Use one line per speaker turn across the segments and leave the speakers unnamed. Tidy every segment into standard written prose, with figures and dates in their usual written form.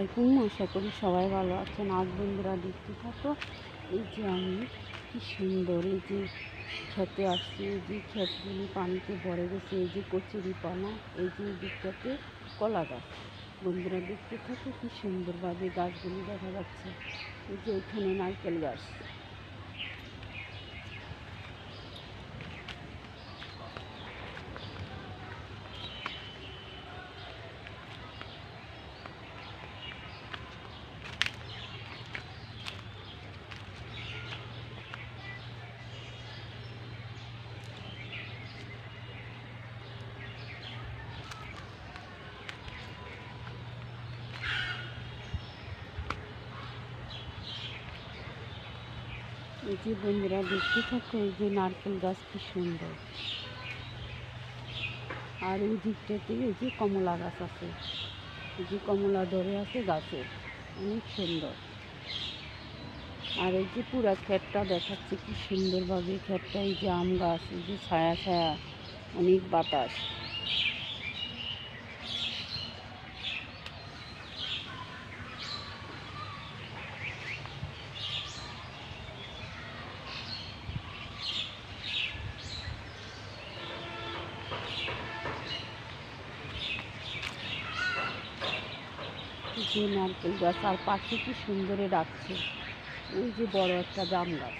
আলাইকুম, আশা করি সবাই ভালো আছেন। আজ বন্ধুরা দেখতে থাকো, এই যে আমি কি সুন্দর এই যে খেতে আসছি, এই যে ক্ষেতগুলি পানিতে ভরে গেছে, এই যে কচুরি পানা, এই যে দিকটাতে কলা গাছ। বন্ধুরা দেখতে থাকো, কি সুন্দরভাবে গাছগুলি দেখা যাচ্ছে। এই যে এখানে নারকেল গাছ। এই যে বন্ধুরা দেখতে থাকো, এই যে নারকেল গাছ কি সুন্দর। আর এই দিকটাতে এই যে কমলা গাছ আছে, এই যে কমলা ধরে আছে গাছে, অনেক সুন্দর। আর এই যে পুরা ক্ষেতটা দেখাচ্ছে কি সুন্দরভাবে ক্ষেতটা। এই যে আম গাছ, এই যে ছায়া ছায়া, অনেক বাতাস। যে নারকেল গাছ, আর পাখি কি সুন্দরে ডাকছে। ওই যে বড় একটা জাম গাছ।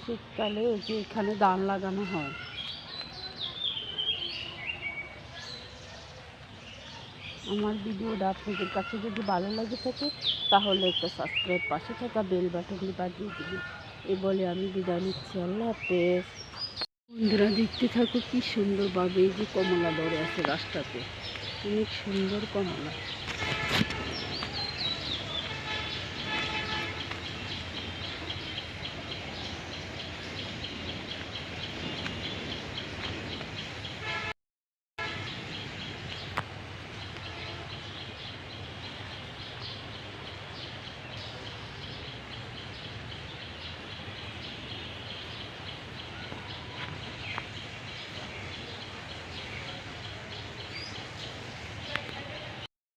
শীতকালে ওই যে এখানে ধান লাগানো হয়। আমার ভিডিওটা আপনাদের কাছে যদি ভালো লাগে থাকে, তাহলে একটা সাবস্ক্রাইব, পাশে থাকা বেল বাটনটি বাজিয়ে দিবি। এ বলে আমি বিদায় নিচ্ছি। আল্লাহ হাফেজ। বন্ধুরা দেখতে থাকো, কি সুন্দরভাবে এই যে কমলা ধরে আছে গাছটাতে, অনেক সুন্দর কমলা।